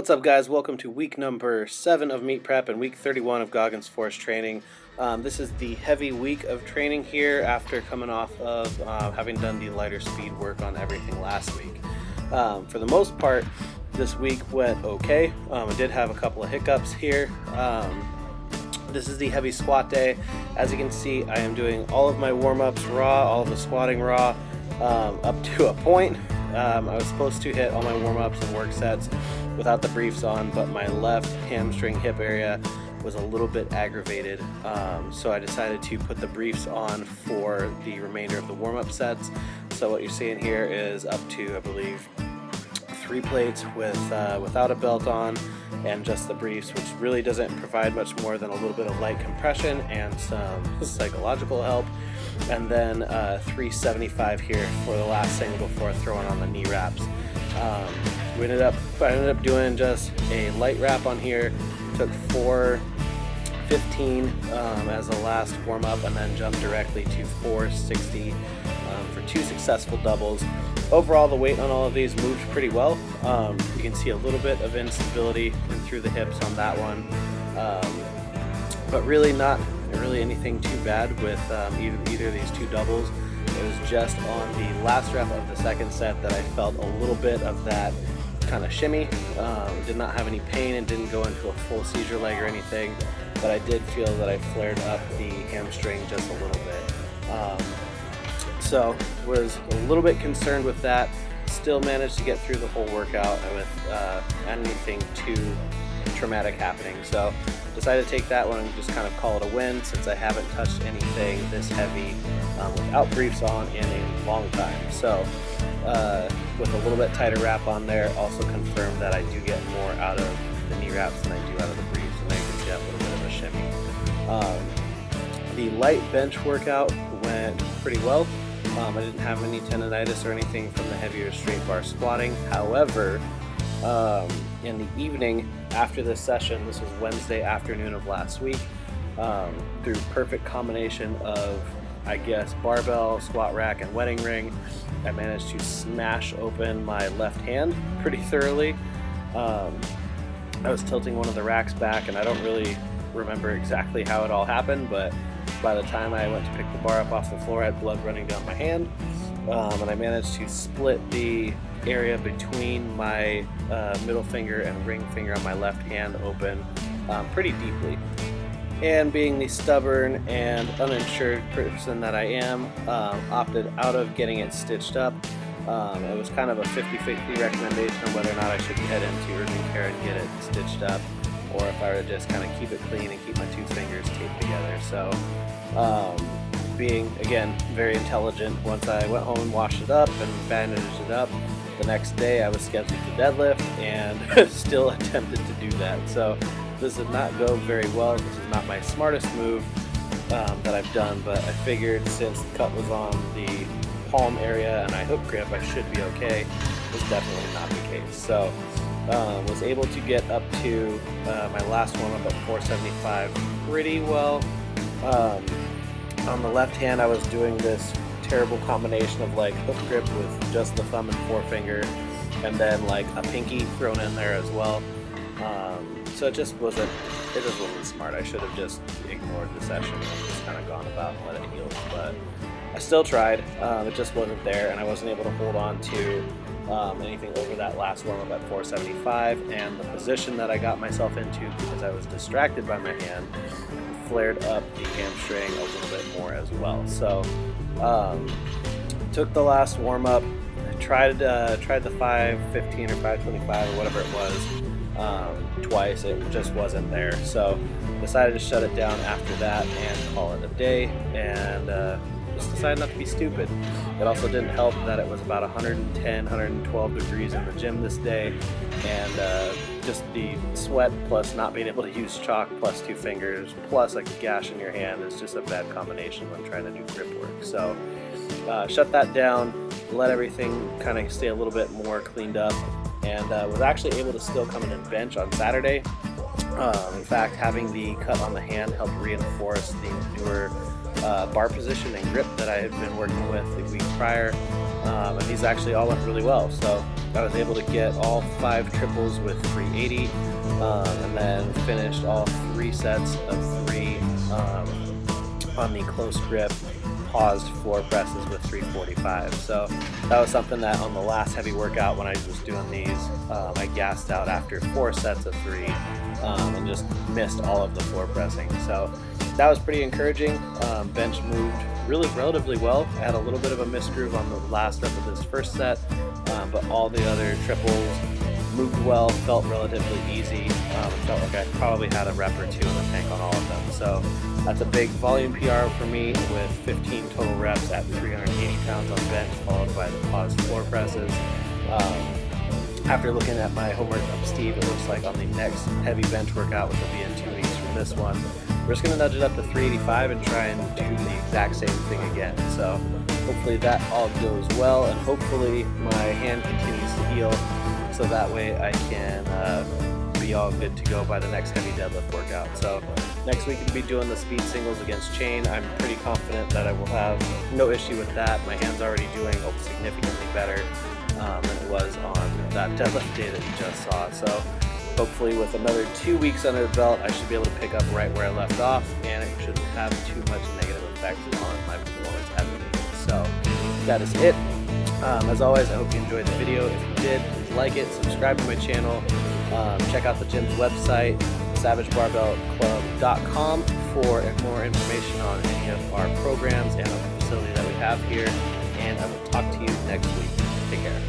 What's up, guys? Welcome to week number 7 of meet prep and week 31 of Goggins force training. This is the heavy week of training here after coming off of having done the lighter speed work on everything last week. For the most part, this week went okay. I did have a couple of hiccups here. This is the heavy squat day. As you can see, I am doing all of my warm-ups raw, all of the squatting raw, up to a point. I was supposed to hit all my warm-ups and work sets without the briefs on, but my left hamstring hip area was a little bit aggravated, so I decided to put the briefs on for the remainder of the warm-up sets. So what you're seeing here is up to, I believe, 3 plates without a belt on and just the briefs, which really doesn't provide much more than a little bit of light compression and some psychological help. And then 375 here for the last single before throwing on the knee wraps. I ended up doing just a light wrap on here, took 415 as the last warm up, and then jumped directly to 460 for 2 successful doubles. Overall, the weight on all of these moved pretty well. You can see a little bit of instability in through the hips on that one, but really not really anything too bad with either of these 2 doubles. It was just on the last rep of the second set that I felt a little bit of that kind of shimmy. Did not have any pain and didn't go into a full seizure leg or anything, but I did feel that I flared up the hamstring just a little bit. So was a little bit concerned with that. Still managed to get through the whole workout with anything too traumatic happening. So decided to take that one and just kind of call it a win, since I haven't touched anything this heavy without briefs on in a long time. So with a little bit tighter wrap on there, also confirmed that I do get more out of the knee wraps than I do out of the briefs, and I can see that little bit of a shimmy. The light bench workout went pretty well. I didn't have any tendonitis or anything from the heavier straight bar squatting. However, in the evening after this session, this was Wednesday afternoon of last week, through perfect combination of, I guess, barbell, squat rack, and wedding ring, I managed to smash open my left hand pretty thoroughly. I was tilting one of the racks back, and I don't really remember exactly how it all happened, but by the time I went to pick the bar up off the floor, I had blood running down my hand, and I managed to split the area between my middle finger and ring finger on my left hand open pretty deeply. And being the stubborn and uninsured person that I am, opted out of getting it stitched up. It was kind of a 50-50 recommendation on whether or not I should head into urgent care and get it stitched up, or if I were to just kind of keep it clean and keep my 2 fingers taped together. So being, again, very intelligent, once I went home and washed it up and bandaged it up, the next day I was scheduled to deadlift and still attempted to do that. So this did not go very well. This is not my smartest move that I've done, but I figured since the cut was on the palm area and I hook grip, I should be okay. It was definitely not the case. So was able to get up to my last warm-up at 475 pretty well. On the left hand, I was doing this terrible combination of like hook grip with just the thumb and forefinger, and then like a pinky thrown in there as well. So it just wasn't smart. I should have just ignored the session and just kind of gone about and let it heal. But I still tried. It just wasn't there, and I wasn't able to hold on to anything over that last warm-up at 475. And the position that I got myself into, because I was distracted by my hand, flared up the hamstring a little bit more as well. So took the last warm-up, tried the 515 or 525 or whatever it was twice. It just wasn't there, so decided to shut it down after that and call it a day, and just decided not to be stupid. It also didn't help that it was about 110, 112 degrees in the gym this day, and just the sweat plus not being able to use chalk plus 2 fingers plus a gash in your hand is just a bad combination when trying to do grip work. So shut that down, let everything kind of stay a little bit more cleaned up, and was actually able to still come in and bench on Saturday. In fact, having the cut on the hand helped reinforce the newer bar position and grip that I had been working with the week prior, and these actually all went really well. So I was able to get all 5 triples with 380, and then finished all 3 sets of 3 on the close grip paused floor presses with 345. So that was something that on the last heavy workout when I was doing these, I gassed out after 4 sets of 3 and just missed all of the floor pressing. So that was pretty encouraging. Bench moved really relatively well. I had a little bit of a misgroove on the last rep of this first set, but all the other triples moved well, felt relatively easy. Felt like I probably had a rep or 2 in the tank on all of them. So that's a big volume PR for me, with 15 total reps at 380 pounds on bench, followed by the paused floor presses. After looking at my homework from Steve, it looks like on the next heavy bench workout, which will be in 2 weeks from this one, we're just going to nudge it up to 385 and try and do the exact same thing again. So hopefully that all goes well, and hopefully my hand continues to heal, so that way I can be all good to go by the next heavy deadlift workout. So next week we'll be doing the speed singles against chain. I'm pretty confident that I will have no issue with that. My hand's already doing significantly better than it was on that deadlift day that you just saw. So hopefully with another 2 weeks under the belt, I should be able to pick up right where I left off, and it shouldn't have too much negative effect on my performance at the meet. So that is it. As always, I hope you enjoyed the video. If you did, please like it, subscribe to my channel, check out the gym's website, savagebarbellclub.com, for more information on any of our programs and on the facility that we have here, and I will talk to you next week. Take care.